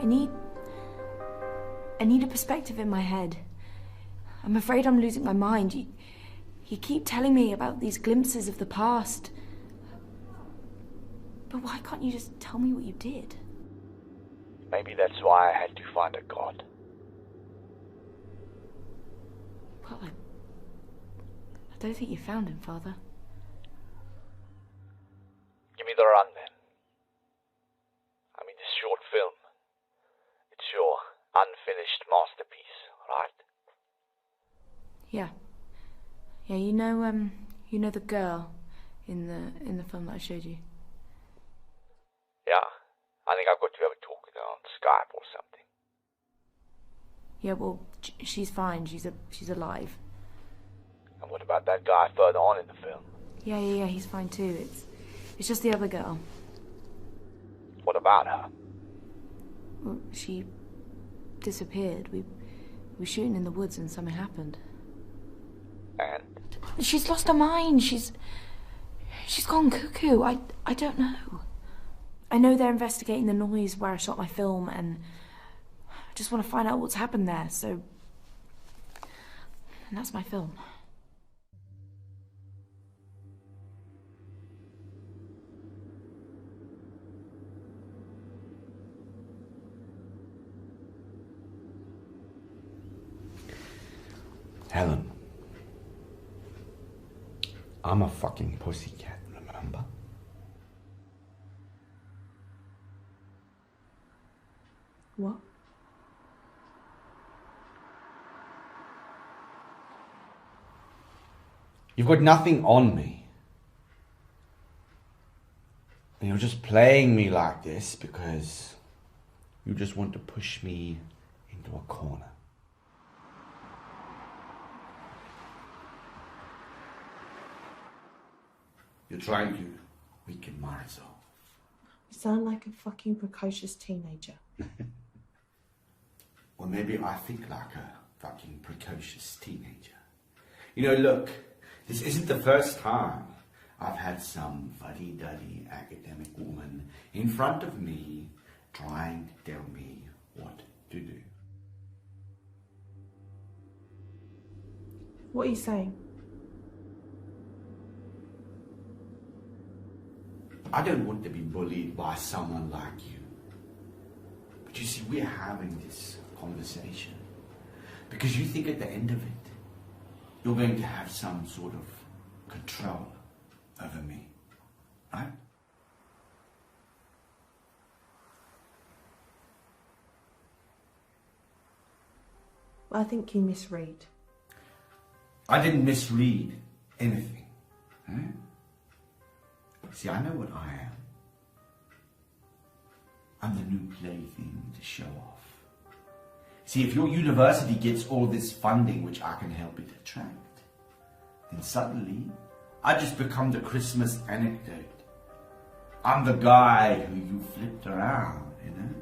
I need a perspective in my head. I'm afraid I'm losing my mind. You keep telling me about these glimpses of the past. But why can't you just tell me what you did? Maybe that's why I had to find a god. Well, I don't think you found him, Father. Give me the run then. I mean, this short film. It's your unfinished masterpiece, right? Yeah. Yeah, you know the girl in the film that I showed you? Yeah, I think I've got to have a talk with her on Skype or something. Yeah, well, she's fine. She's alive. And what about that guy further on in the film? Yeah, he's fine too. It's just the other girl. What about her? Well, she disappeared. We were shooting in the woods and something happened. And? She's lost her mind. She's gone cuckoo. I don't know. I know they're investigating the noise where I shot my film, and I just want to find out what's happened there, so... And that's my film. Helen, I'm a fucking pussycat, remember? What? You've got nothing on me. And you're just playing me like this because you just want to push me into a corner. You're trying to weaken my resolve. You sound like a fucking precocious teenager. Or maybe I think like a fucking precocious teenager. You know, look, this isn't the first time I've had some fuddy-duddy academic woman in front of me trying to tell me what to do. What are you saying? I don't want to be bullied by someone like you. But you see, we're having this conversation because you think at the end of it, you're going to have some sort of control over me, right? I think you misread. I didn't misread anything. Huh? See, I know what I am. I'm the new plaything to show off. See, if your university gets all this funding which I can help it attract, then suddenly I just become the Christmas anecdote. I'm the guy who you flipped around, you know?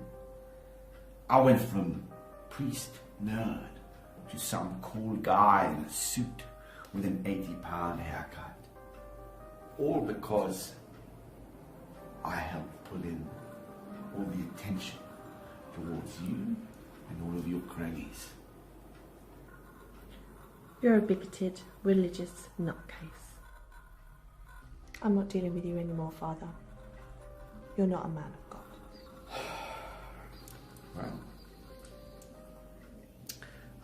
I went from priest nerd to some cool guy in a suit with an 80-pound haircut. All because I helped pull in all the attention towards you and all of your cronies. You're a bigoted, religious nutcase. I'm not dealing with you anymore, Father. You're not a man of God. Well,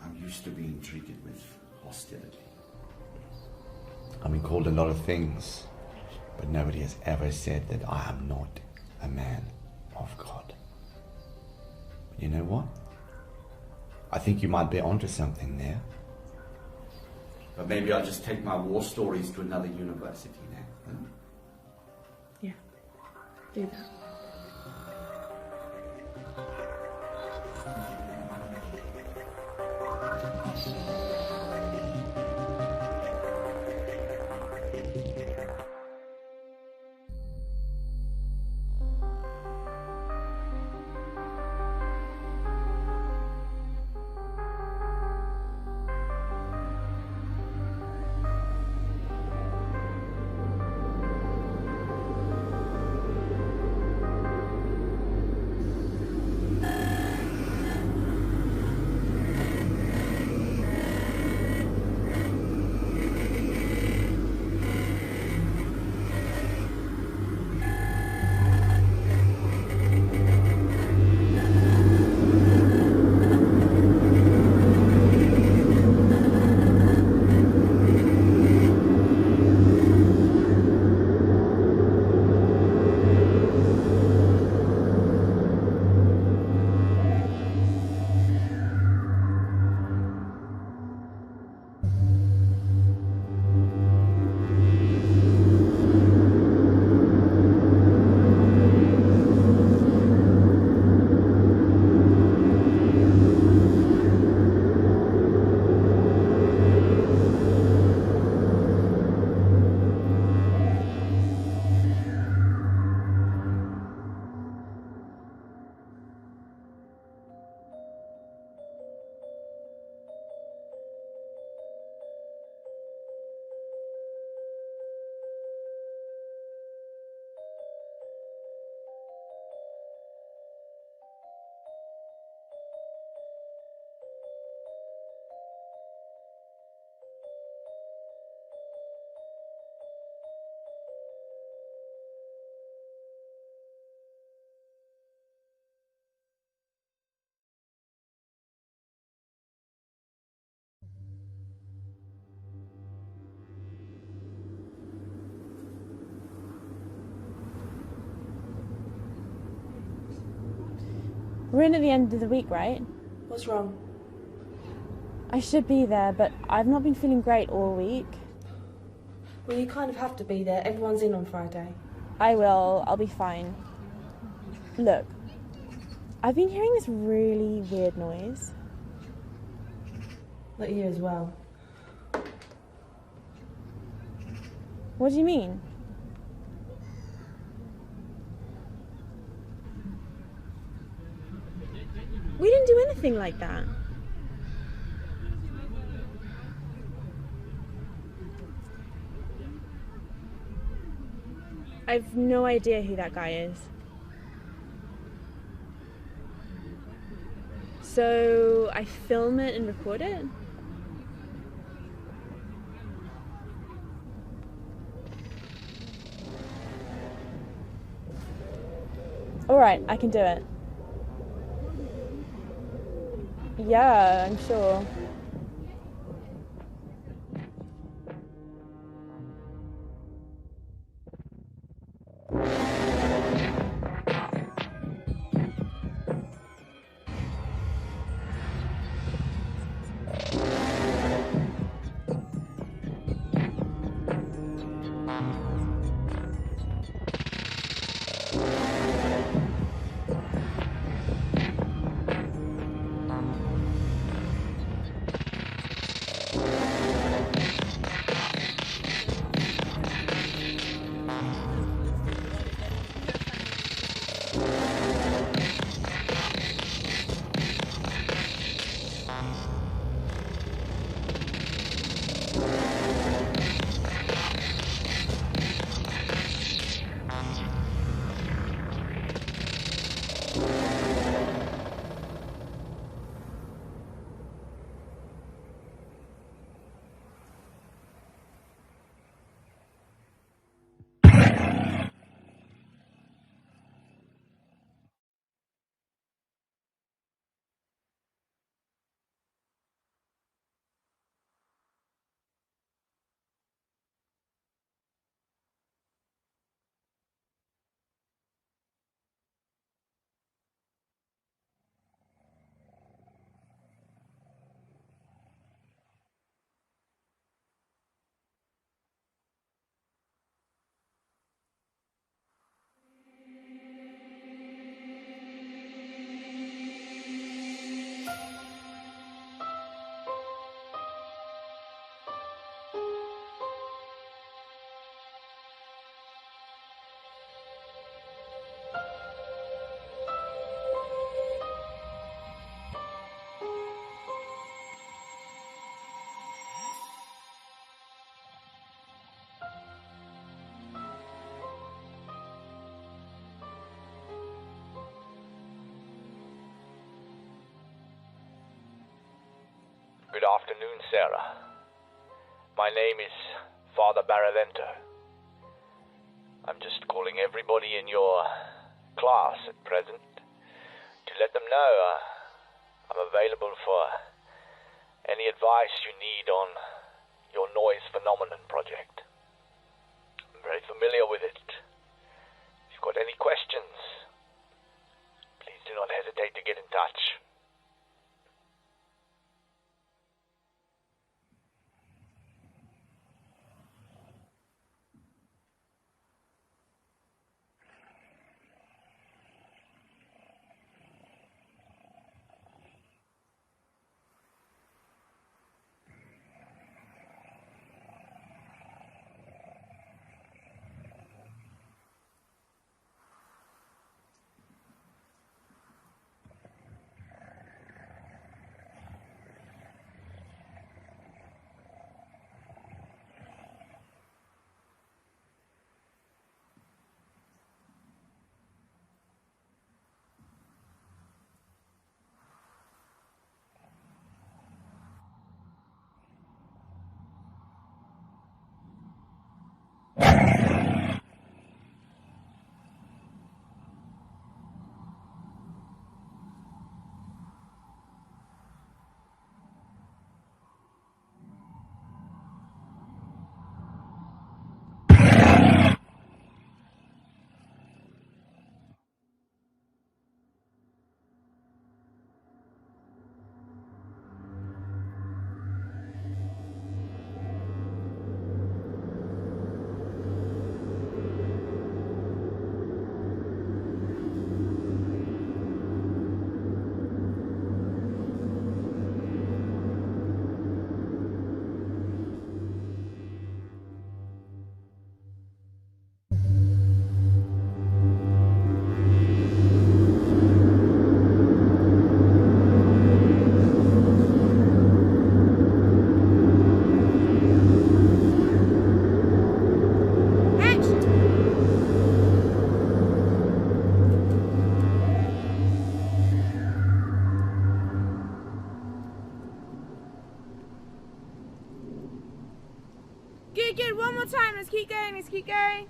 I'm used to being treated with hostility. I've been called a lot of things, but nobody has ever said that I am not a man of God. But you know what? I think you might be onto something there. But maybe I'll just take my war stories to another university now. Huh? Yeah, do that. We're in at the end of the week, right? What's wrong? I should be there, but I've not been feeling great all week. Well, you kind of have to be there. Everyone's in on Friday. I will. I'll be fine. Look, I've been hearing this really weird noise. Look, you as well. What do you mean? We didn't do anything like that. I've no idea who that guy is. So I film it and record it? Alright, I can do it. Yeah, I'm sure. Good afternoon, Sarah. My name is Father Baravento. I'm just calling everybody in your class at present to let them know I'm available for any advice you need on your noise phenomenon project. I'm very familiar with it. If you've got any questions, please do not hesitate to get in touch. more time. Let's keep going. Let's keep going.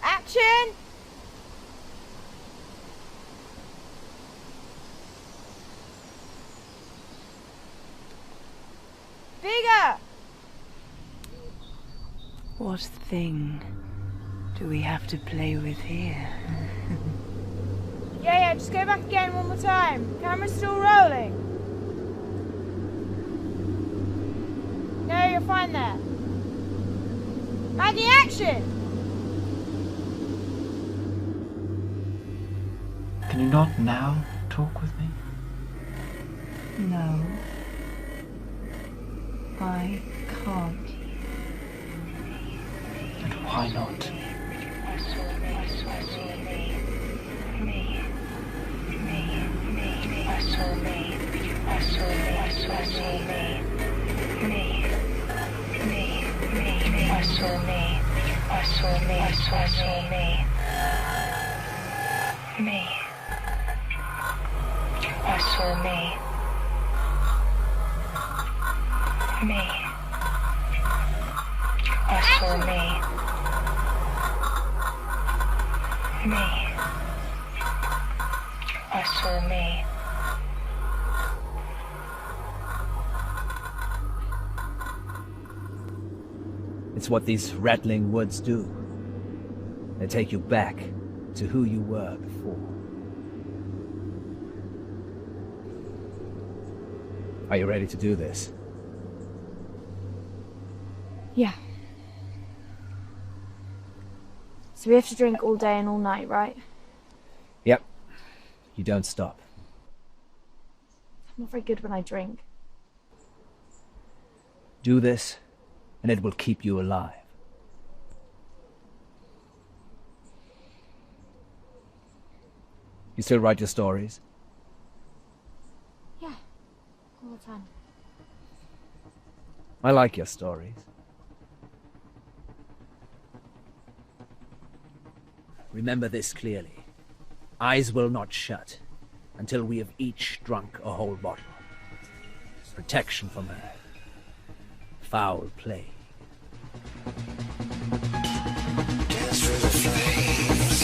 Action! Bigger! What thing do we have to play with here? Yeah, just go back again one more time. Camera's still rolling. No, you're fine there. Maggie, action! Can you not now talk with me? No. I can't. And why not? It's what these rattling woods do. They take you back to who you were before. Are you ready to do this? Yeah. So we have to drink all day and all night, right? Yep. You don't stop. I'm not very good when I drink. Do this, and it will keep you alive. You still write your stories? Yeah, all the time. I like your stories. Remember this clearly. Eyes will not shut until we have each drunk a whole bottle. Protection from her. Foul play. Dance through the flames.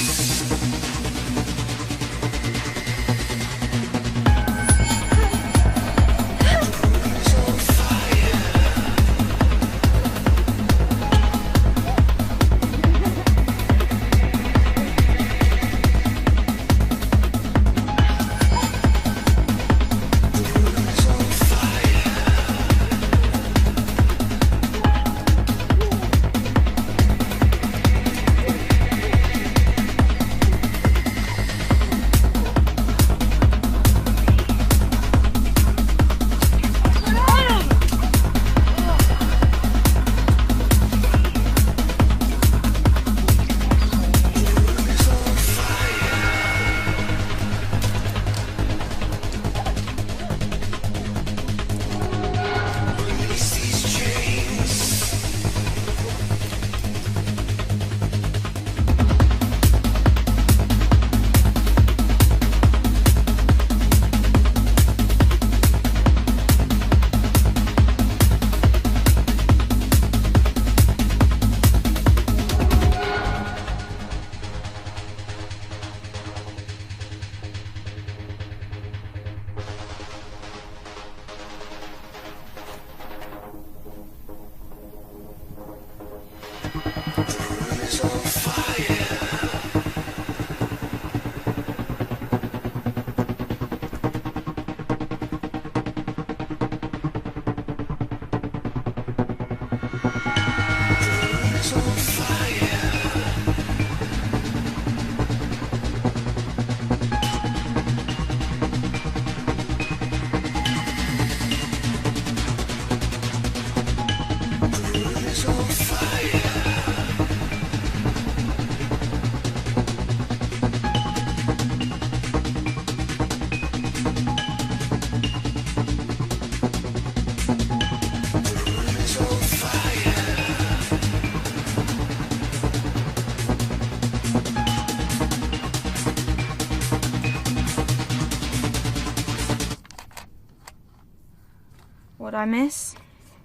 I miss?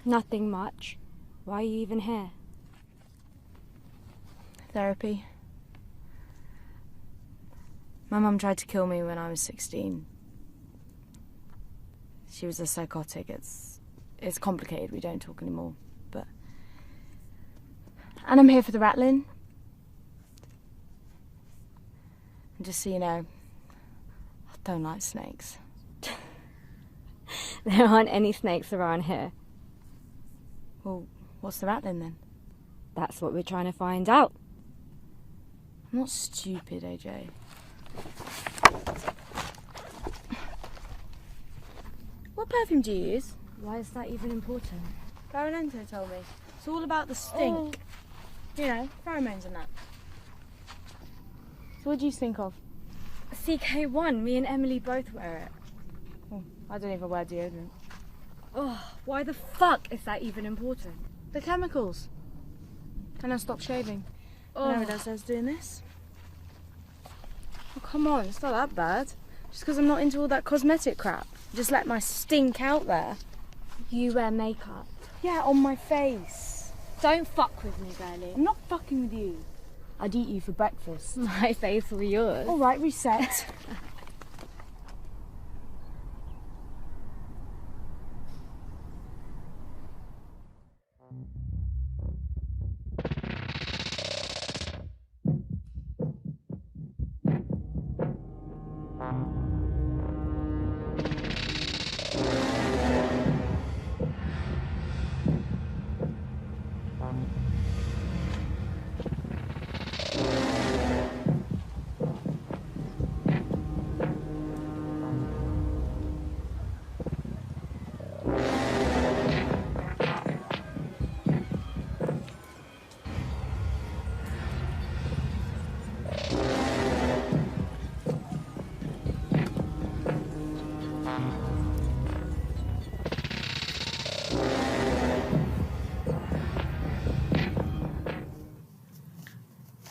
Nothing much. Why are you even here? Therapy. My mum tried to kill me when I was 16. She was a psychotic. It's complicated. We don't talk anymore. And I'm here for the rattling. And just so you know, I don't like snakes. There aren't any snakes around here. Well, what's the rattling then? That's what we're trying to find out. I'm not stupid, AJ. What perfume do you use? Why is that even important? Baronento told me. It's all about the stink. You know, pheromones and that. So what do you think of? CK1, me and Emily both wear it. Oh, I don't even wear deodorant. Oh, why the fuck is that even important? The chemicals. And I stopped shaving. Oh. I realised I was doing this. Oh, come on, it's not that bad. Just because I'm not into all that cosmetic crap. Just let my stink out there. You wear makeup? Yeah, on my face. Don't fuck with me, Berlie. I'm not fucking with you. I'd eat you for breakfast. My face or yours? All right, reset.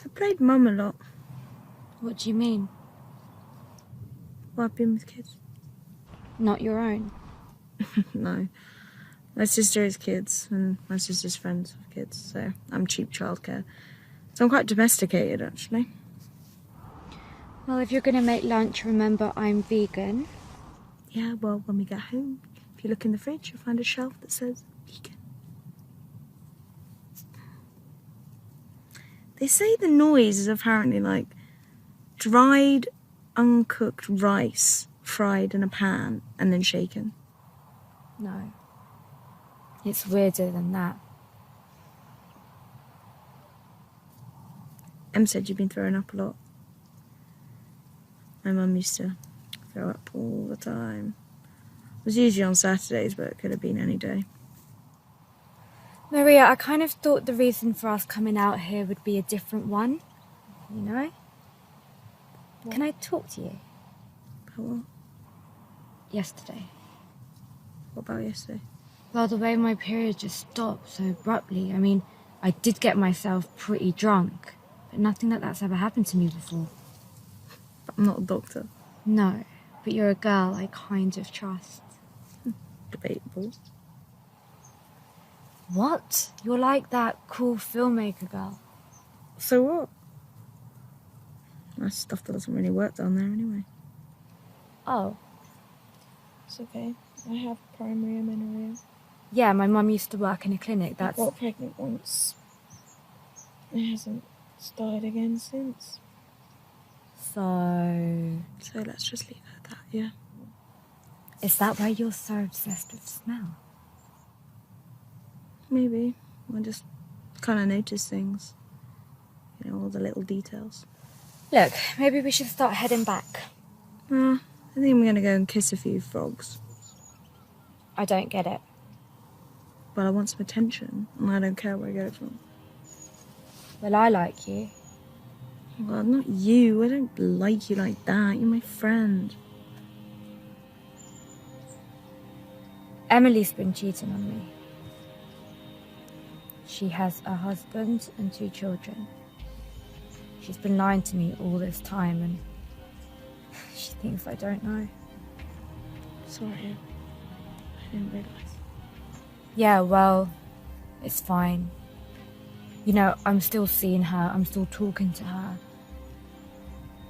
I played mum a lot. What do you mean? Well, I've been with kids. Not your own? No. My sister has kids, and my sister's friends have kids, so I'm cheap childcare. So I'm quite domesticated, actually. Well, if you're going to make lunch, remember I'm vegan. Yeah, well, when we get home, if you look in the fridge, you'll find a shelf that says vegan. They say the noise is apparently like dried, uncooked rice fried in a pan and then shaken. No. It's weirder than that. Em said you've been throwing up a lot. My mum used to throw up all the time. It was usually on Saturdays, but it could have been any day. Maria, I kind of thought the reason for us coming out here would be a different one. You know? What? Can I talk to you? About what? Yesterday. What about yesterday? Well, the way my period just stopped so abruptly. I mean, I did get myself pretty drunk, but nothing like that's ever happened to me before. I'm not a doctor. No, but you're a girl I kind of trust. Debatable. What? You're like that cool filmmaker girl. So what? That's stuff that doesn't really work down there anyway. Oh. It's okay. I have primary amenorrhea. Yeah, my mum used to work in a clinic. I got pregnant once. It hasn't started again since. So let's just leave it at that, yeah? Is that why you're so obsessed with smell? Maybe. I just kind of notice things. You know, all the little details. Look, maybe we should start heading back. I think I'm going to go and kiss a few frogs. I don't get it. Well, I want some attention, and I don't care where I get it from. Well, I like you. Well, not you. I don't like you like that. You're my friend. Emily's been cheating on me. She has a husband and 2 children. She's been lying to me all this time, and she thinks I don't know. Sorry. I didn't realise. Yeah, well, it's fine. You know, I'm still seeing her, I'm still talking to her.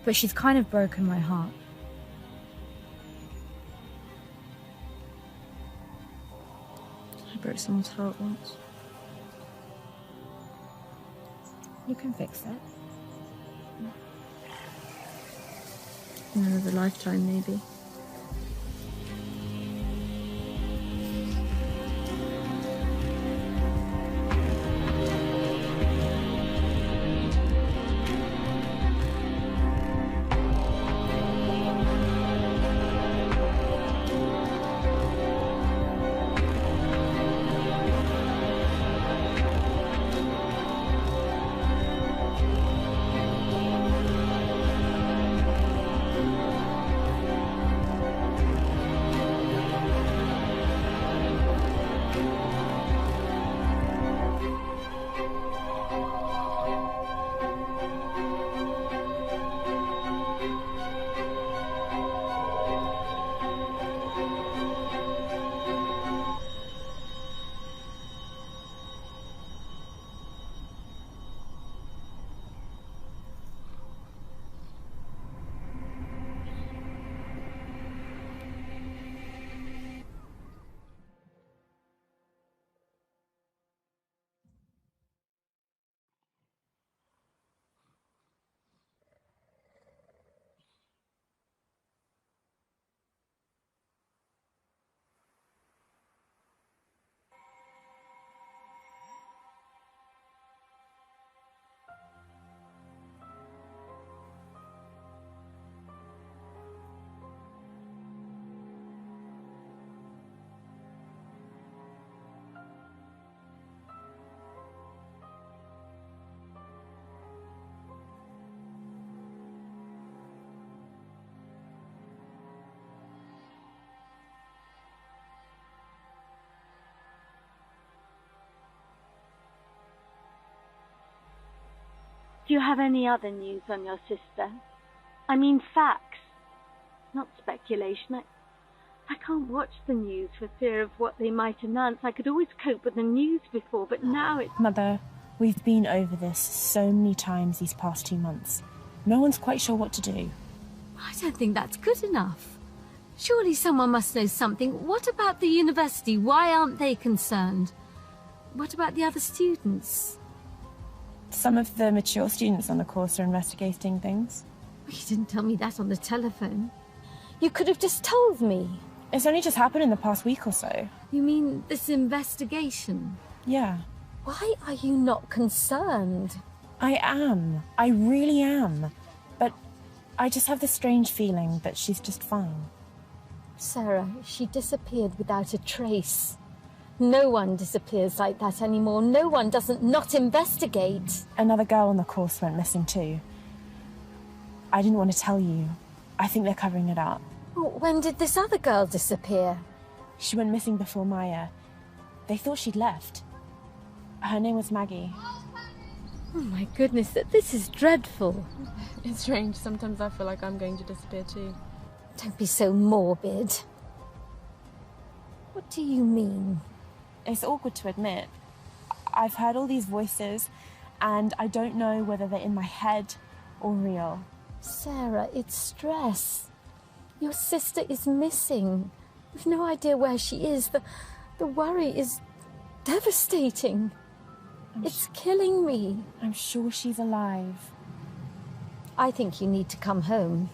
But she's kind of broken my heart. I broke someone's heart once. You can fix it. In another lifetime, maybe. Do you have any other news on your sister? I mean facts, not speculation. I can't watch the news for fear of what they might announce. I could always cope with the news before, but now it's... Mother, we've been over this so many times these past 2 months. No one's quite sure what to do. I don't think that's good enough. Surely someone must know something. What about the university? Why aren't they concerned? What about the other students? Some of the mature students on the course are investigating things. You didn't tell me that on the telephone. You could have just told me. It's only just happened in the past week or so. You mean this investigation? Yeah. Why are you not concerned? I am. I really am. But I just have this strange feeling that she's just fine. Sarah, she disappeared without a trace. No one disappears like that anymore. No one doesn't not investigate. Another girl on the course went missing too. I didn't want to tell you. I think they're covering it up. Well, when did this other girl disappear? She went missing before Maya. They thought she'd left. Her name was Maggie. Oh my goodness, this is dreadful. It's strange. Sometimes I feel like I'm going to disappear too. Don't be so morbid. What do you mean? It's awkward to admit. I've heard all these voices, and I don't know whether they're in my head or real. Sarah, it's stress. Your sister is missing. We've no idea where she is. The worry is devastating. It's killing me. I'm sure she's alive. I think you need to come home.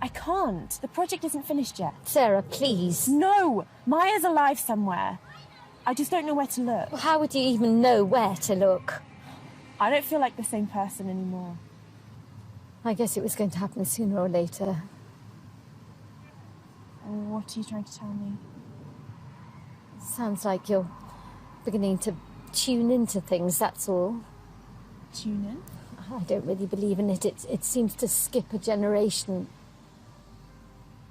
I can't. The project isn't finished yet. Sarah, please. No! Maya's alive somewhere. I just don't know where to look. Well, how would you even know where to look? I don't feel like the same person anymore. I guess it was going to happen sooner or later. What are you trying to tell me? Sounds like you're beginning to tune into things, that's all. Tune in? I don't really believe in it. It seems to skip a generation.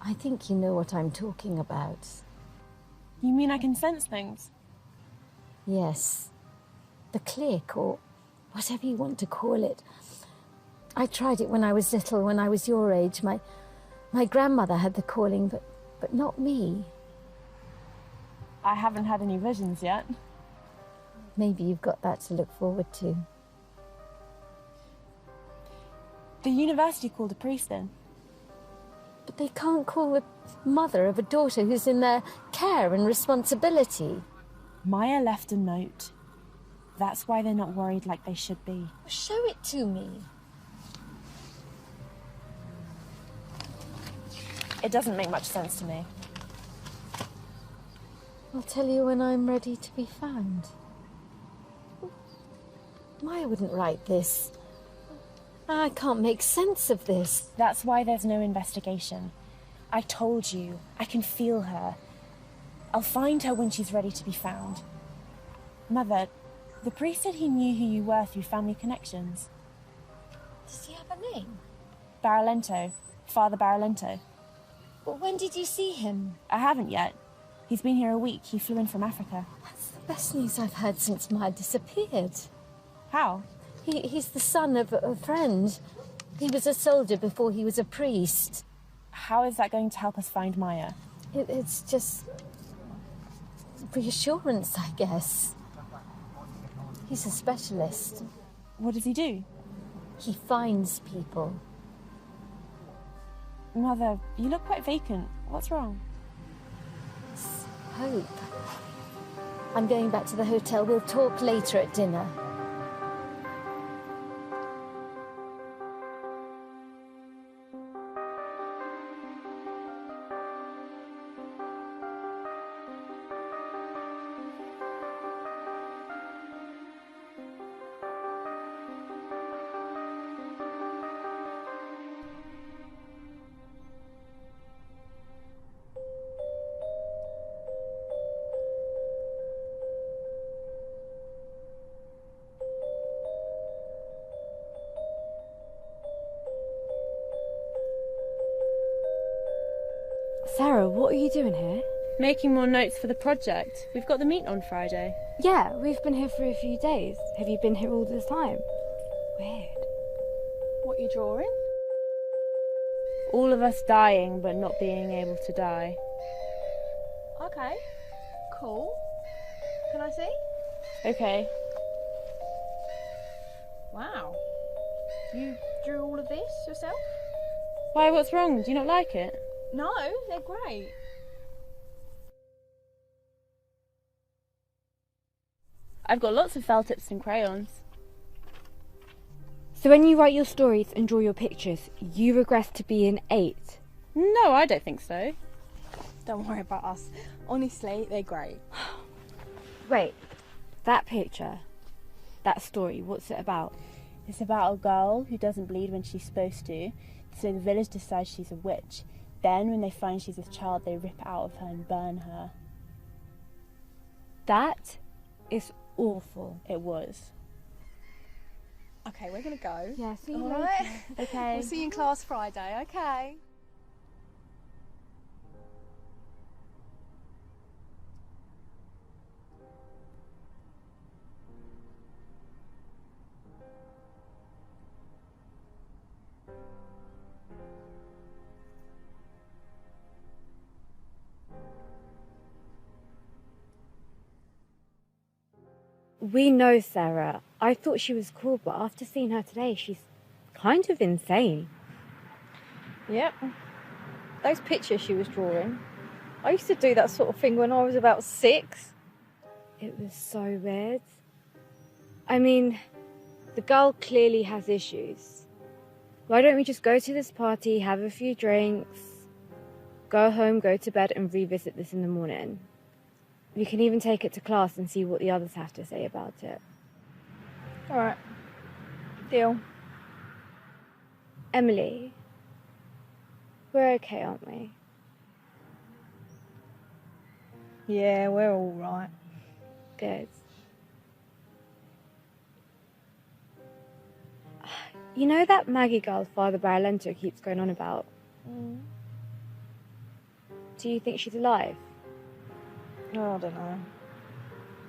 I think you know what I'm talking about. You mean I can sense things? Yes. The click, or whatever you want to call it. I tried it when I was little, when I was your age. My grandmother had the calling, but not me. I haven't had any visions yet. Maybe you've got that to look forward to. The university called a priest in. But they can't call the mother of a daughter who's in their care and responsibility. Maya left a note. That's why they're not worried like they should be. Show it to me. It doesn't make much sense to me. I'll tell you when I'm ready to be found. Maya wouldn't write this. I can't make sense of this. That's why there's no investigation. I told you, I can feel her. I'll find her when she's ready to be found. Mother, the priest said he knew who you were through family connections. Does he have a name? Barolento. Father Barolento. But when did you see him? I haven't yet. He's been here a week. He flew in from Africa. That's the best news I've heard since Maya disappeared. How? He's the son of a friend. He was a soldier before he was a priest. How is that going to help us find Maya? It's just reassurance, I guess. He's a specialist. What does he do? He finds people. Mother, you look quite vacant. What's wrong? It's hope. I'm going back to the hotel. We'll talk later at dinner. Sarah, what are you doing here? Making more notes for the project. We've got the meet on Friday. Yeah, we've been here for a few days. Have you been here all this time? Weird. What are you drawing? All of us dying but not being able to die. Okay, cool. Can I see? Okay. Wow. You drew all of this yourself? Why, what's wrong? Do you not like it? No, they're great. I've got lots of felt tips and crayons. So when you write your stories and draw your pictures, you regress to be an 8? No, I don't think so. Don't worry about us. Honestly, they're great. Wait, that picture, that story, what's it about? It's about a girl who doesn't bleed when she's supposed to, so the village decides she's a witch. Then, when they find she's a child, they rip it out of her and burn her. That is awful. It was. Okay, we're gonna go. Yeah, see you All later. right. Okay. We'll see you in class Friday, okay? We know Sarah. I thought she was cool, but after seeing her today, she's kind of insane. Yep. Those pictures she was drawing. I used to do that sort of thing when I was about 6. It was so weird. I mean, the girl clearly has issues. Why don't we just go to this party, have a few drinks, go home, go to bed, and revisit this in the morning? We can even take it to class and see what the others have to say about it. Alright. Deal. Emily, we're okay, aren't we? Yeah, we're all right. Good. You know that Maggie girl Father Barolento keeps going on about? Mm. Do you think she's alive? Oh, I don't know.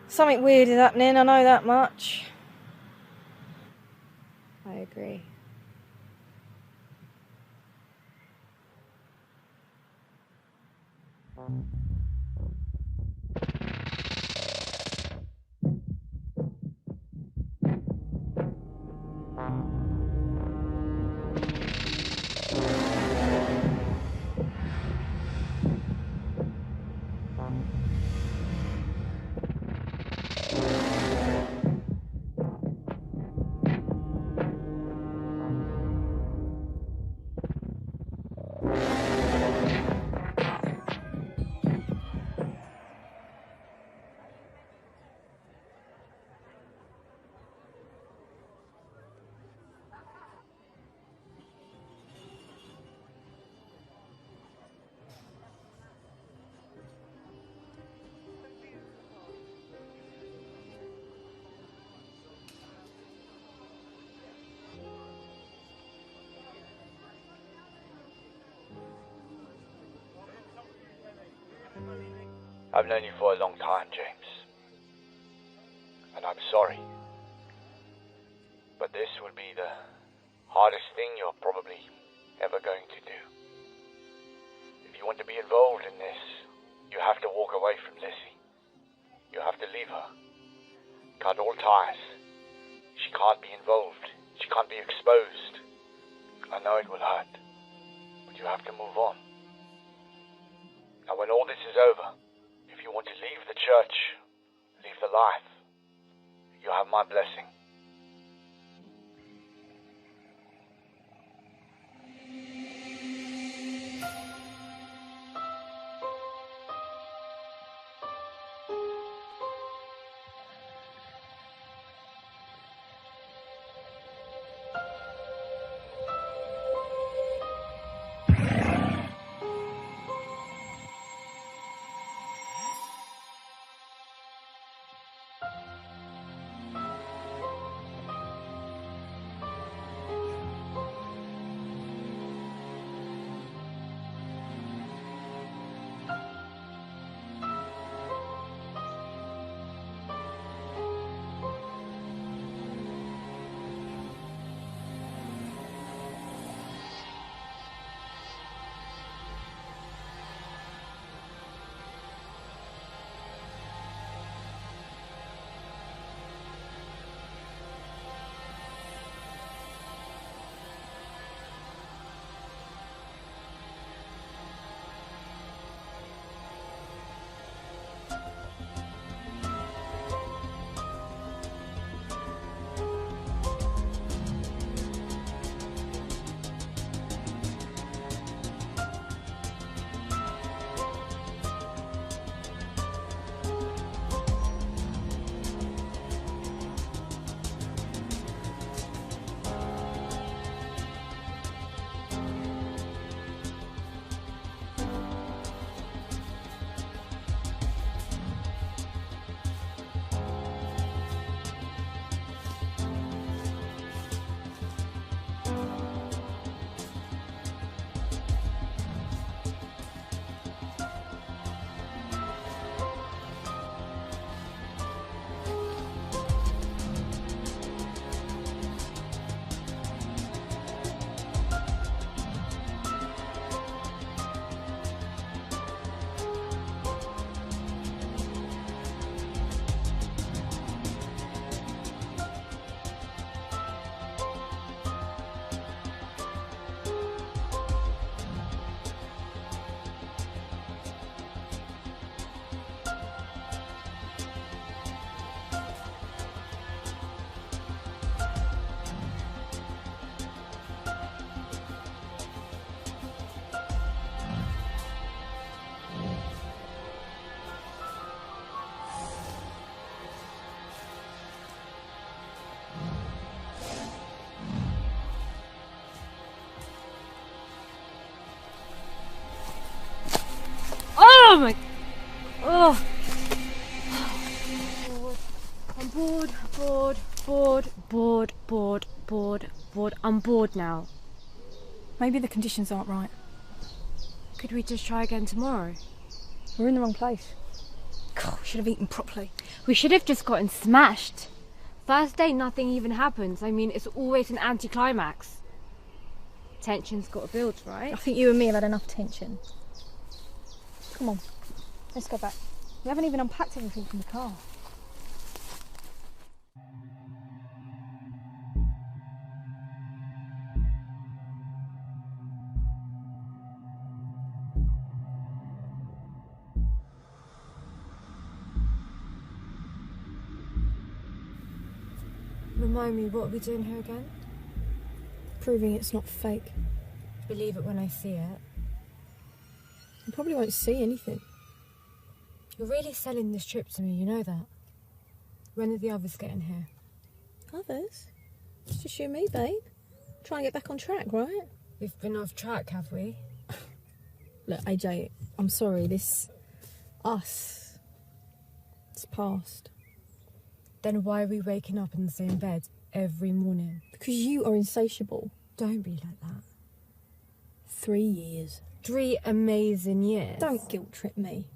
Something weird is happening, I know that much. I agree. I've known you for a long time, James. And I'm sorry. But this will be the hardest thing you're probably ever going to do. If you want to be involved in this, you have to walk away from Lizzie. You have to leave her. Cut all ties. She can't be involved. She can't be exposed. I know it will hurt, but you have to move on. Now when all this is over, if you want to leave the church, leave the life, you have my blessing. Oh my... Oh. I'm bored, bored. I'm bored now. Maybe the conditions aren't right. Could we just try again tomorrow? We're in the wrong place. God, we should have eaten properly. We should have just gotten smashed. First day, nothing even happens. I mean, it's always an anticlimax. Tension's got to build, right? I think you and me have had enough tension. Come on, let's go back. We haven't even unpacked everything from the car. Remind me, what are we doing here again? Proving it's not fake. Believe it when I see it. You probably won't see anything. You're really selling this trip to me, you know that? When are the others getting here? Others? It's just you and me, babe. Trying to get back on track, right? We've been off track, have we? Look, AJ, I'm sorry, this... us... it's past. Then why are we waking up in the same bed every morning? Because you are insatiable. Don't be like that. 3 years. 3 amazing years. Don't guilt trip me.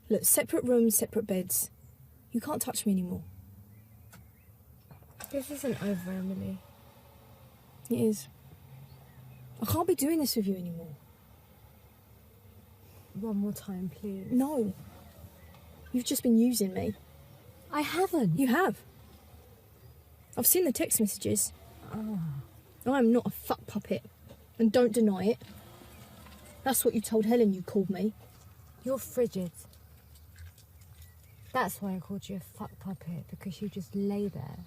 Look, separate rooms, separate beds. You can't touch me anymore. This isn't over, Emily. It is. I can't be doing this with you anymore. One more time, please. No. You've just been using me. I haven't. You have. I've seen the text messages. I am not a fuck puppet. And don't deny it. That's what you told Helen you called me. You're frigid. That's why I called you a fuck puppet, because you just lay there.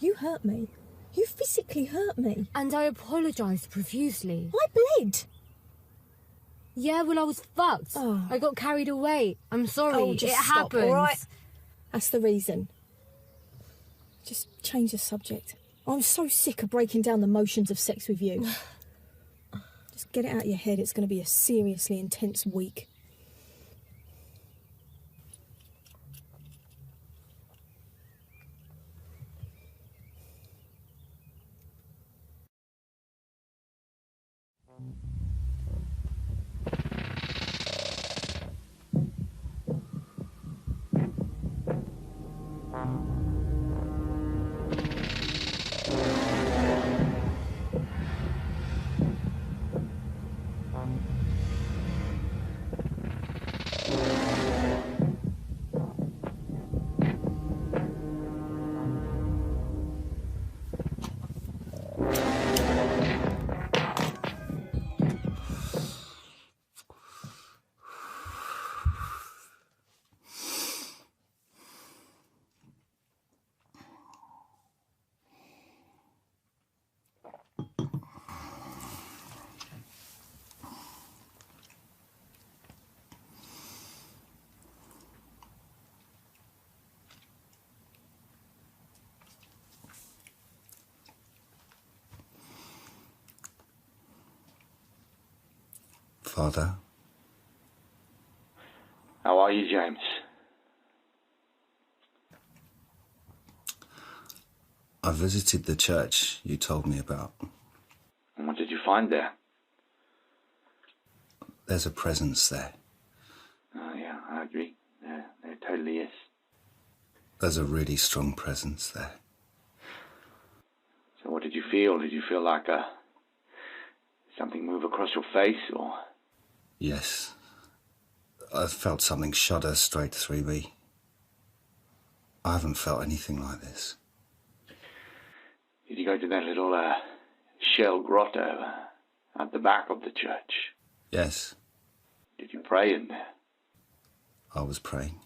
You hurt me. You physically hurt me. And I apologised profusely. I bled. Yeah, well, I was fucked. Oh. I got carried away. I'm sorry. Oh, just it stop, happens. all right? That's the reason. Just change the subject. I'm so sick of breaking down the motions of sex with you. Just get it out of your head. It's going to be a seriously intense week. Father? How are you, James? I visited the church you told me about. And what did you find there? There's a presence there. Oh, yeah, I agree. There totally is. There's a really strong presence there. So what did you feel? Did you feel like something move across your face, or...? Yes. I felt something shudder straight through me. I haven't felt anything like this. Did you go to that little shell grotto at the back of the church? Yes. Did you pray in there? I was praying.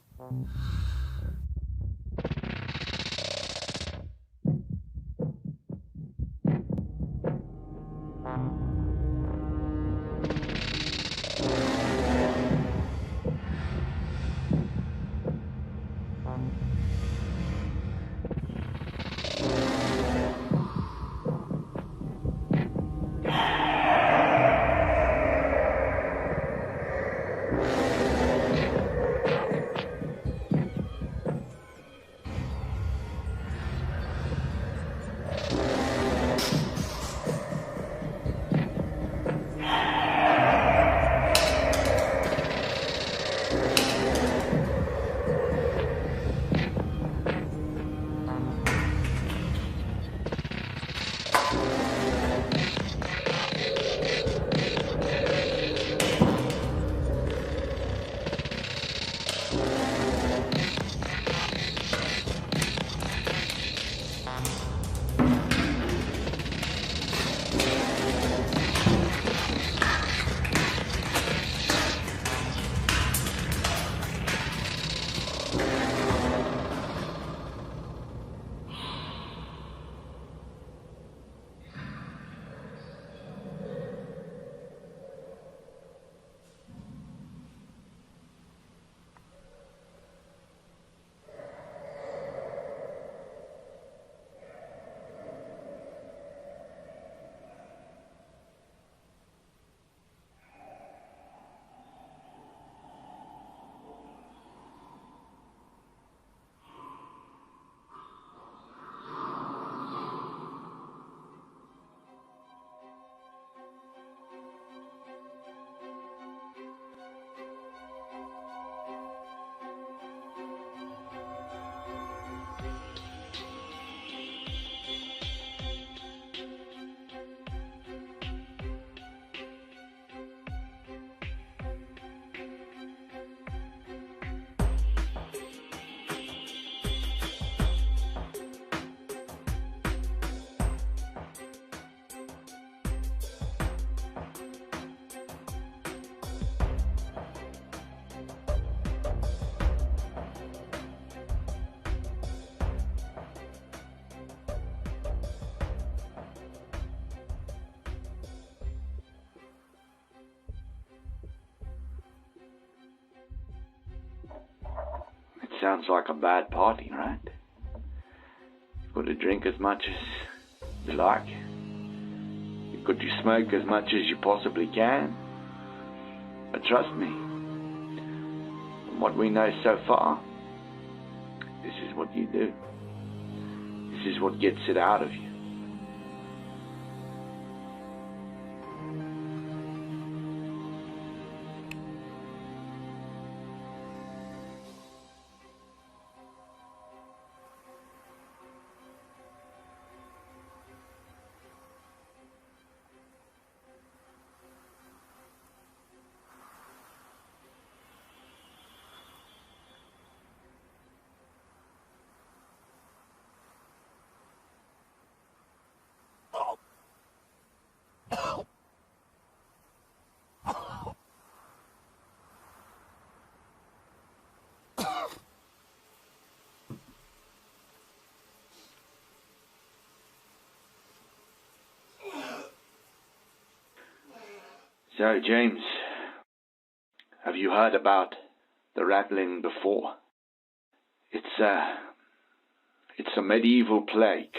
sounds like a bad party, right? You've got to drink as much as you like. You've got to smoke as much as you possibly can. But trust me, from what we know so far, this is what you do. This is what gets it out of you. So, James, have you heard about the rattling before? It's a medieval plague.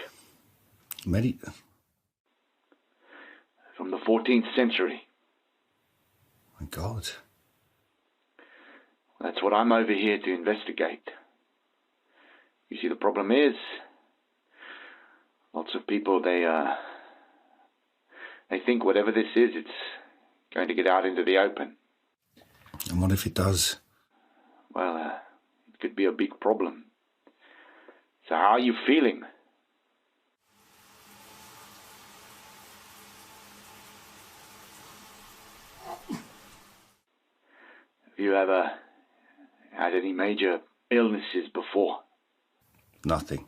From the 14th century. My God. That's what I'm over here to investigate. You see, the problem is, lots of people, they think whatever this is, it's going to get out into the open. And what if it does? Well, it could be a big problem. So how are you feeling? Have you ever had any major illnesses before? Nothing.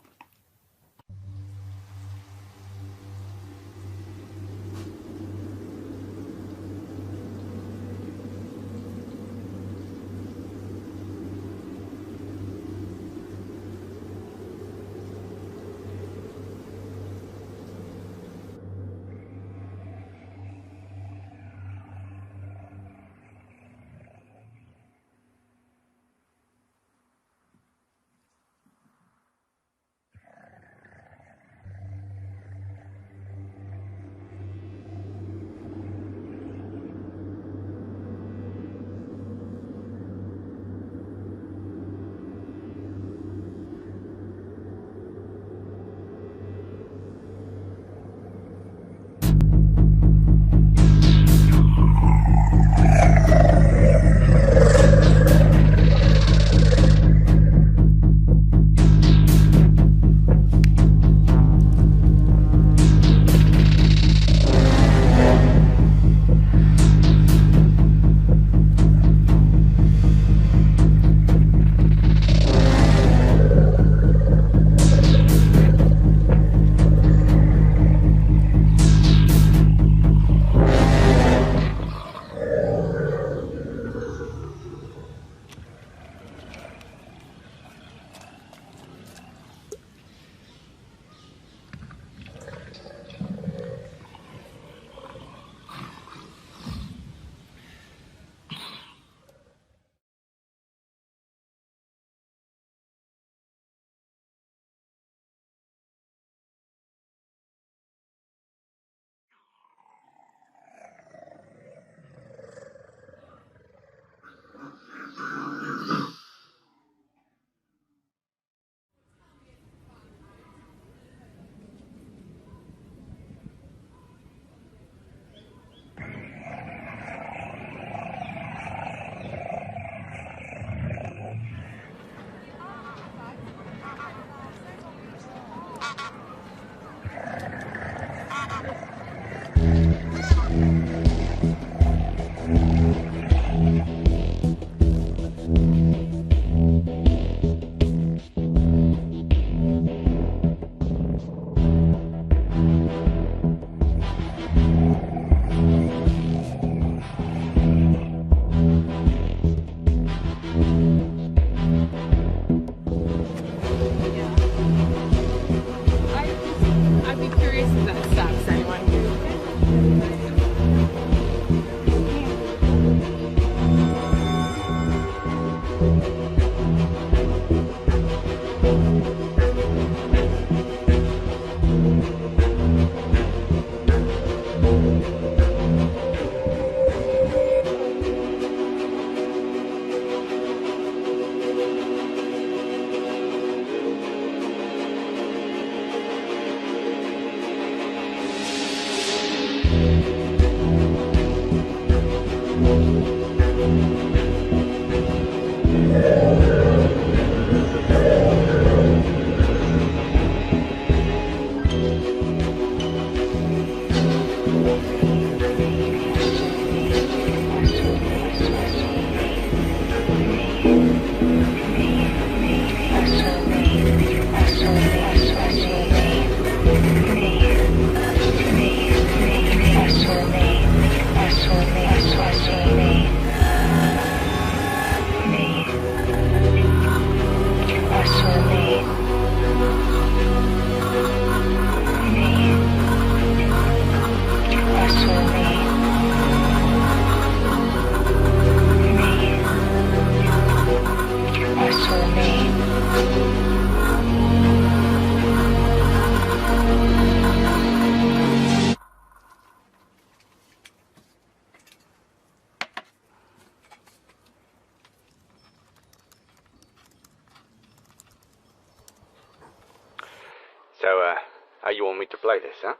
So, how you want me to play this, huh?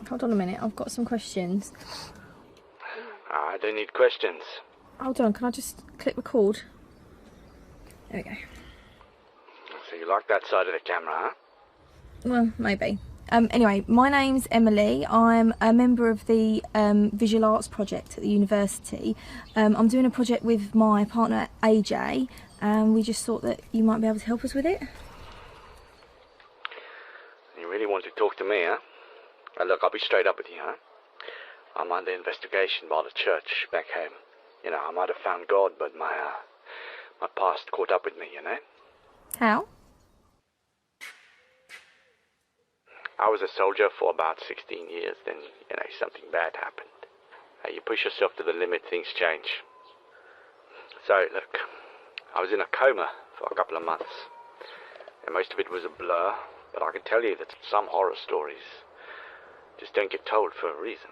Hold on a minute, I've got some questions. I don't need questions. Hold on, can I just click record? There we go. So you like that side of the camera, huh? Well, maybe. Anyway, my name's Emily. I'm a member of the Visual Arts Project at the university. I'm doing a project with my partner AJ, and we just thought that you might be able to help us with it. You really want to talk to me, huh? Look, I'll be straight up with you, huh? I'm under investigation by the church back home. You know, I might have found God, but my past caught up with me, you know? How? I was a soldier for about 16 years, then, you know, something bad happened. You push yourself to the limit, things change. So, look, I was in a coma for a couple of months, and most of it was a blur, but I can tell you that some horror stories just don't get told for a reason.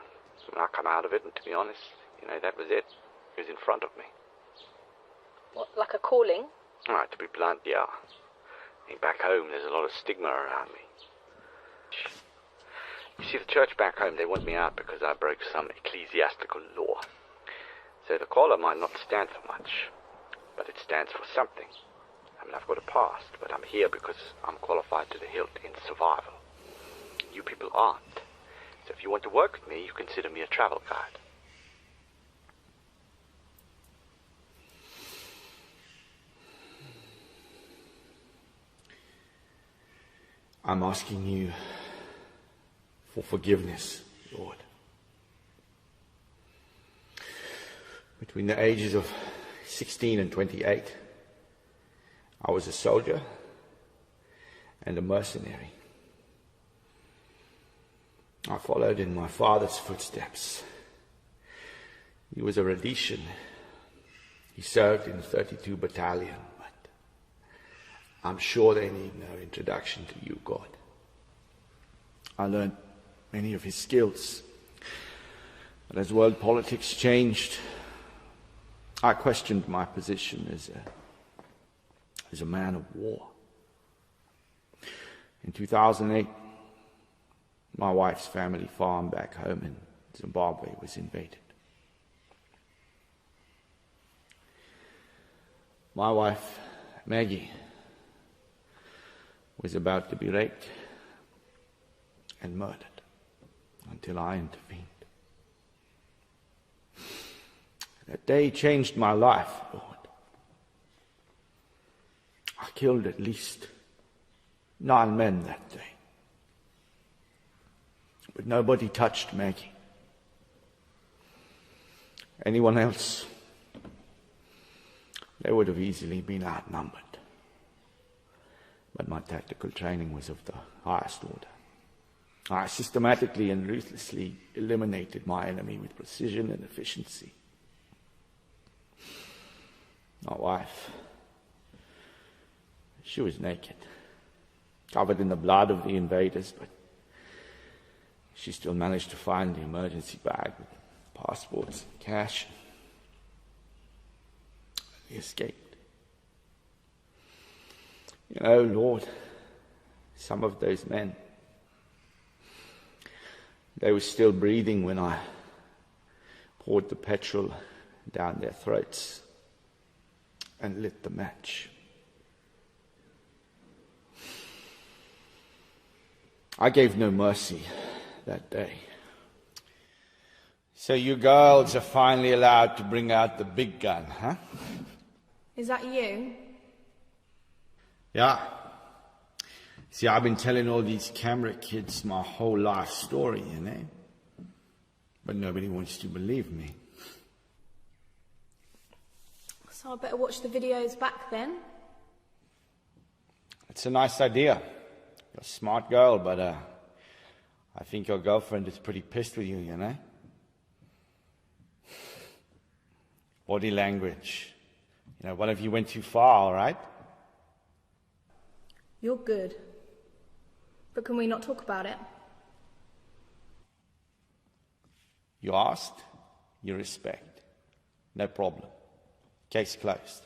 When I come out of it, and to be honest, you know, that was it. It was in front of me. What, like a calling? Alright, to be blunt, yeah. I mean, back home, there's a lot of stigma around me. You see, the church back home, they want me out because I broke some ecclesiastical law. So the collar might not stand for much, but it stands for something. I mean, I've got a past, but I'm here because I'm qualified to the hilt in survival. You people aren't. So if you want to work with me, you consider me a travel guide. I'm asking you for forgiveness, Lord. Between the ages of 16 and 28, I was a soldier and a mercenary. I followed in my father's footsteps. He was a Rhodesian. He served in the 32 Battalion, but I'm sure they need no introduction to you, God. I learned many of his skills, but as world politics changed, I questioned my position as a man of war. In 2008, my wife's family farm back home in Zimbabwe was invaded. My wife, Maggie, was about to be raped and murdered until I intervened. That day changed my life, Lord. I killed at least 9 men that day. But nobody touched Maggie. Anyone else, they would have easily been outnumbered. But my tactical training was of the highest order. I systematically and ruthlessly eliminated my enemy with precision and efficiency. My wife, she was naked. covered in the blood of the invaders, but she still managed to find the emergency bag with passports and cash. They escaped. You know, Lord, some of those men, they were still breathing when I poured the petrol down their throats and lit the match. I gave no mercy that day. So you girls are finally allowed to bring out the big gun, huh? Is that you? Yeah. See, I've been telling all these camera kids my whole life story, you know? But nobody wants to believe me. So I better watch the videos back then. It's a nice idea. You're a smart girl, but I think your girlfriend is pretty pissed with you, you know? Body language. You know, one of you went too far, all right? You're good. But can we not talk about it? You asked, you respect. No problem. Case closed.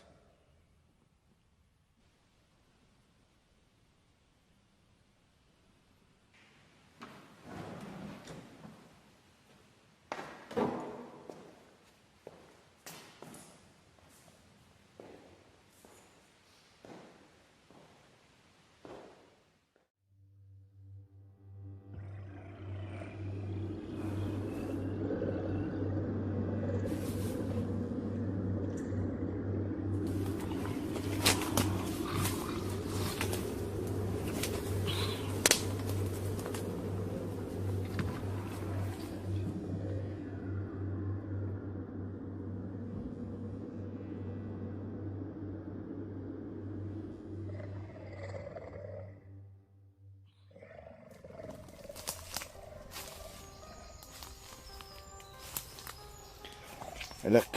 Hey, look,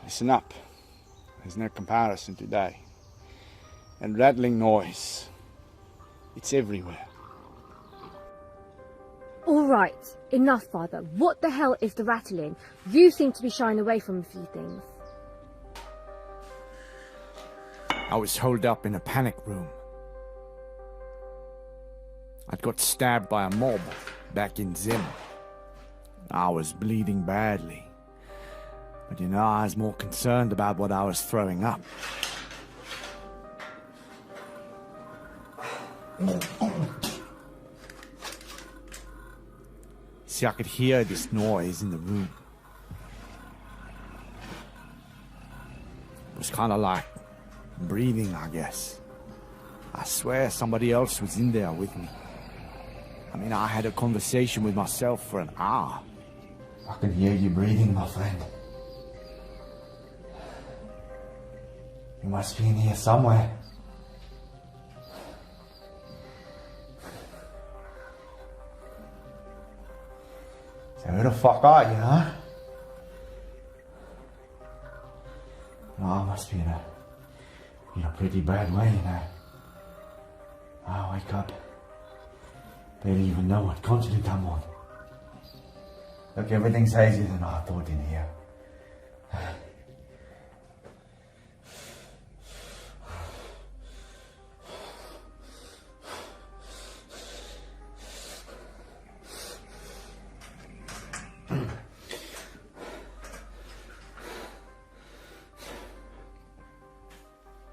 listen up. There's no comparison today. And rattling noise, it's everywhere. All right, enough, Father. What the hell is the rattling? You seem to be shying away from a few things. I was holed up in a panic room. I'd got stabbed by a mob back in Zim. I was bleeding badly. But you know, I was more concerned about what I was throwing up. See, I could hear this noise in the room. It was kind of like breathing, I guess. I swear somebody else was in there with me. I mean, I had a conversation with myself for an hour. I can hear you breathing, my friend. You must be in here somewhere. So who the fuck are you, huh? No, I must be in a pretty bad way, you know. I wake up. Barely even know what continent I'm on. Look, everything's hazier than I thought in here.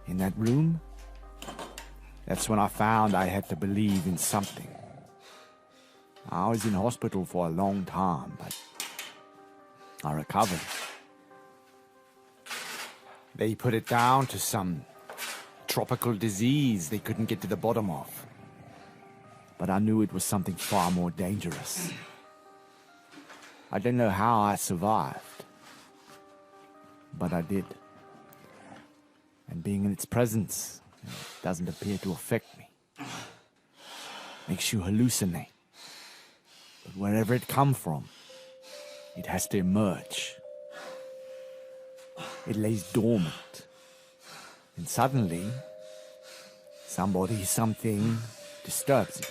In that room, that's when I found I had to believe in something. I was in hospital for a long time, but I recovered. They put it down to some tropical disease they couldn't get to the bottom of. But I knew it was something far more dangerous. I don't know how I survived, but I did. And being in its presence doesn't appear to affect me. Makes you hallucinate. But wherever it comes from, it has to emerge. It lays dormant. And suddenly, somebody, something disturbs it.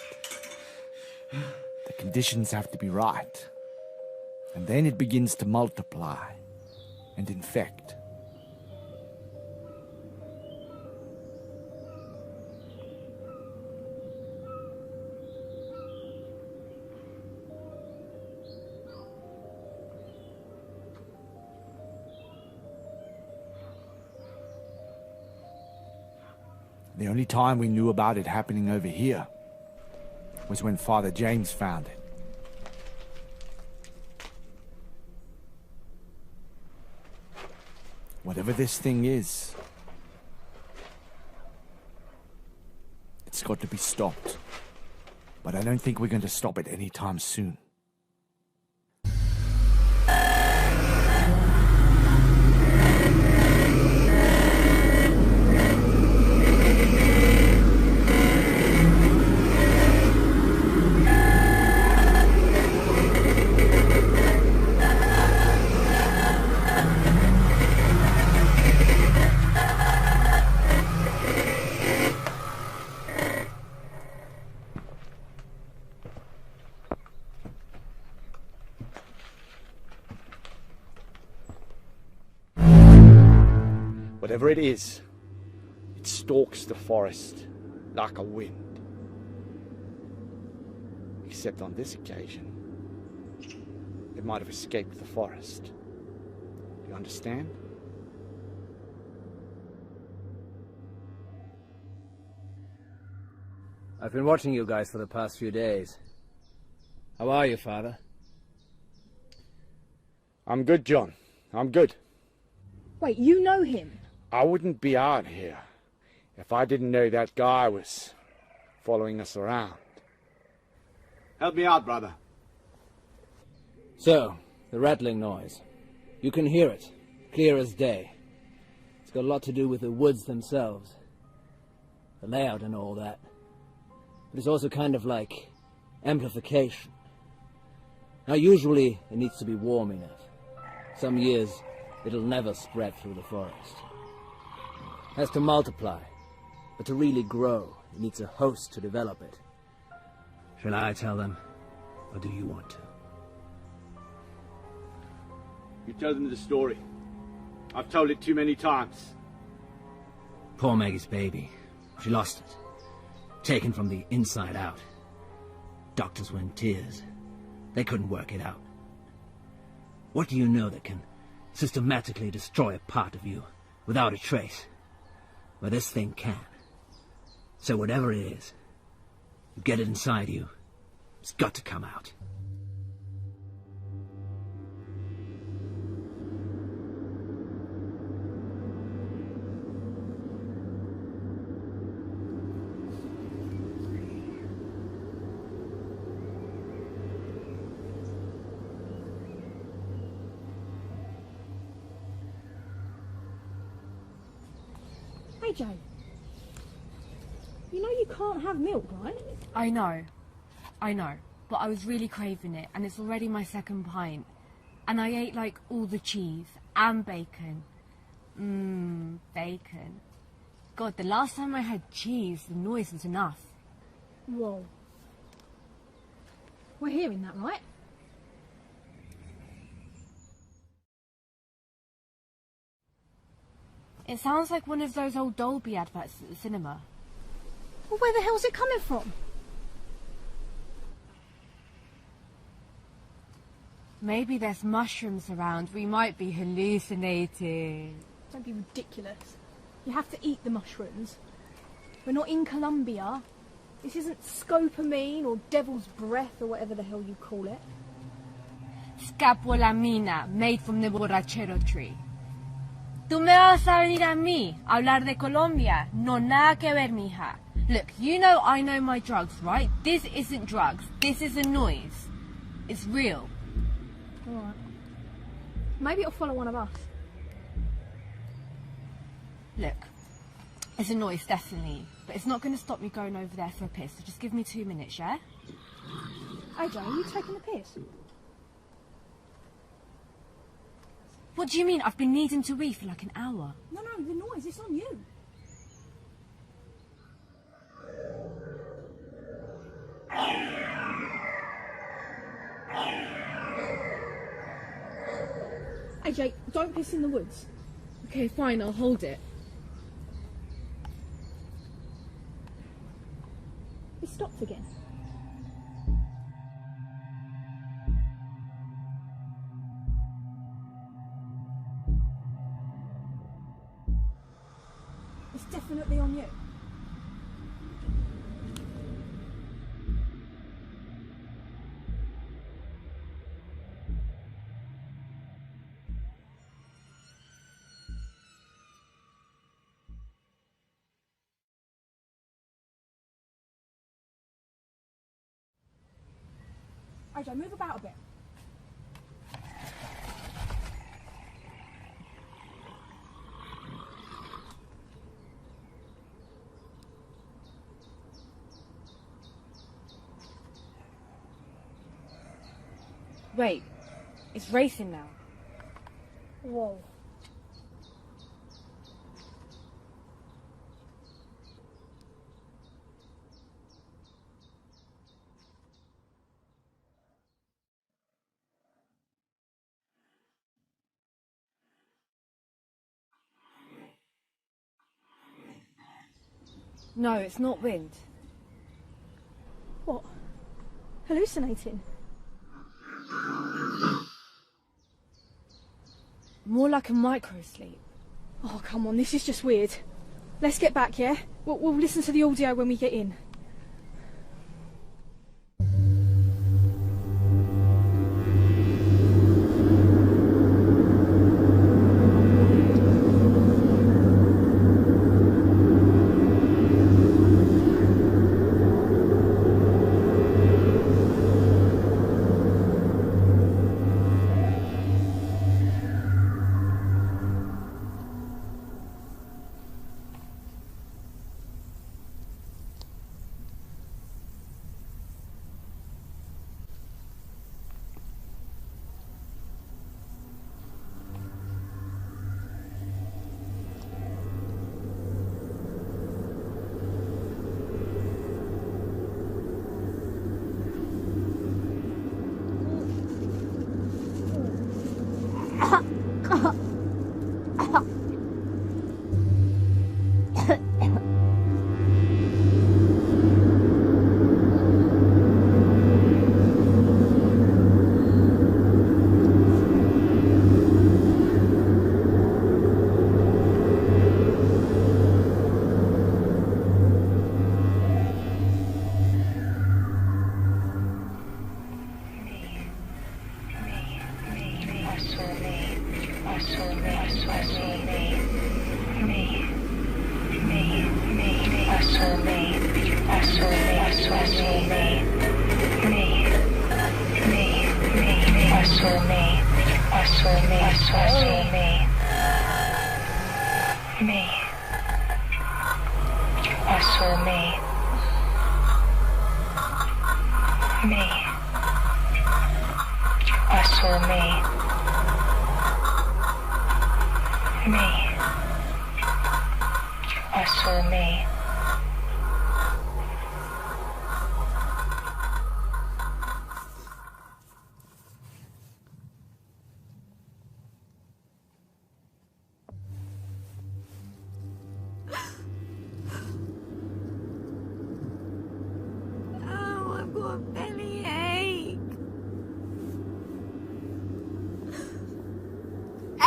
The conditions have to be right. And then it begins to multiply and infect. The only time we knew about it happening over here was when Father James found it. Whatever this thing is, it's got to be stopped. But I don't think we're going to stop it anytime soon. Whatever it is, it stalks the forest like a wind. Except on this occasion, it might have escaped the forest. You understand? I've been watching you guys for the past few days. How are you, Father? I'm good, John. I'm good. Wait, you know him? I wouldn't be out here if I didn't know that guy was following us around. Help me out, brother. So, the rattling noise. You can hear it, clear as day. It's got a lot to do with the woods themselves. The layout and all that. But it's also kind of like amplification. Now, usually it needs to be warm enough. Some years it'll never spread through the forest. It has to multiply, but to really grow, it needs a host to develop it. Shall I tell them, or do you want to? You tell them the story. I've told it too many times. Poor Maggie's baby. She lost it. Taken from the inside out. Doctors were in tears. They couldn't work it out. What do you know that can systematically destroy a part of you without a trace? Well, this thing can. So whatever it is, you get it inside you, it's got to come out. Hey, Joe. You know you can't have milk, right? I know, but I was really craving it, and it's already my second pint. And I ate, like, all the cheese and bacon. Bacon. God, the last time I had cheese, the noise was enough. Whoa. We're hearing that, right? It sounds like one of those old Dolby adverts at the cinema. Well, where the hell's it coming from? Maybe there's mushrooms around. We might be hallucinating. Don't be ridiculous. You have to eat the mushrooms. We're not in Colombia. This isn't scopamine or devil's breath or whatever the hell you call it. Scapolamina, made from the borrachero tree. ¿Tú me vas a venir a mí a hablar de Colombia? No, nada que ver, mija. Look, you know I know my drugs, right? This isn't drugs. This is a noise. It's real. Alright. Maybe it'll follow one of us. Look, it's a noise, definitely. But it's not going to stop me going over there for a piss, so just give me 2 minutes, yeah? Hey, Joe, are you taking the piss? What do you mean? I've been needing to wee for like an hour. No, the noise, it's on you. AJ, don't piss in the woods. Okay, fine, I'll hold it. It stopped again. It's definitely on you. AJ, move about a bit. Wait, it's racing now. Whoa. No, it's not wind. What? Hallucinating? More like a micro-sleep. Oh, come on, this is just weird. Let's get back, yeah? We'll listen to the audio when we get in.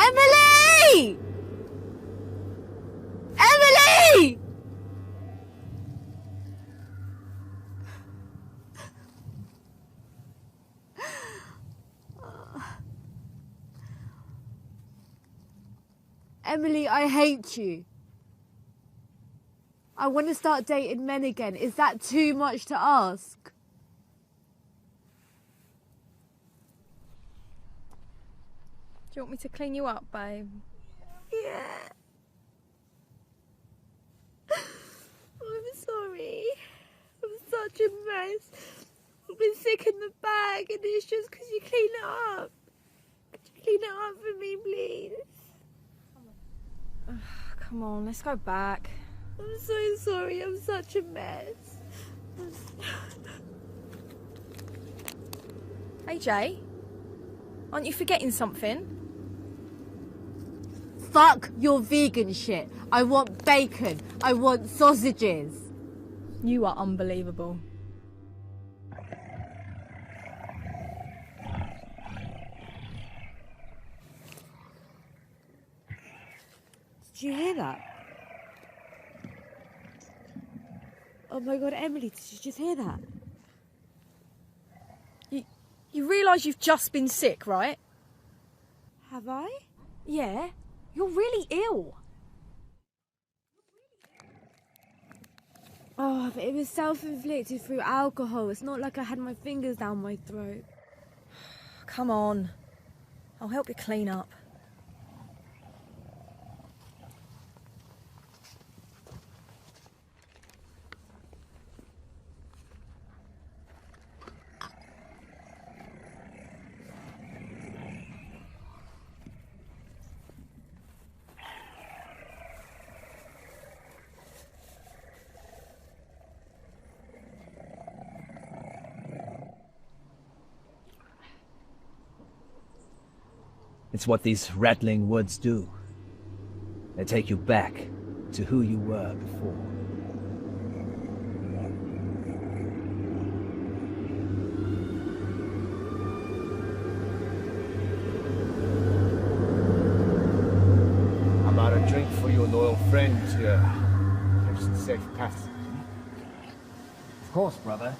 Emily! Emily! Emily, I hate you. I want to start dating men again. Is that too much to ask? Do you want me to clean you up, babe? Yeah. I'm sorry. I'm such a mess. I've been sick in the bag and it's just because you clean it up. Could you clean it up for me, please? Come on, let's go back. I'm so sorry. I'm such a mess. AJ, aren't you forgetting something? Fuck your vegan shit. I want bacon. I want sausages. You are unbelievable. Did you hear that? Oh my god, Emily, did you just hear that? You realise you've just been sick, right? Have I? Yeah. You're really ill. Oh, but it was self-inflicted through alcohol. It's not like I had my fingers down my throat. Come on. I'll help you clean up. It's what these rattling woods do. They take you back to who you were before. How about a drink for your loyal friends here? There's safe passage. Of course, brother.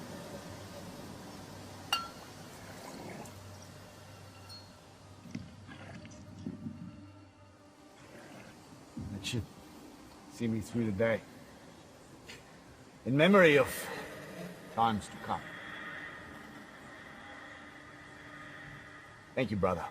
That should see me through the day. In memory of times to come. Thank you, brother.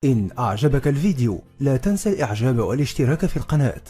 إن أعجبك الفيديو لا تنسى الإعجاب والاشتراك في القناة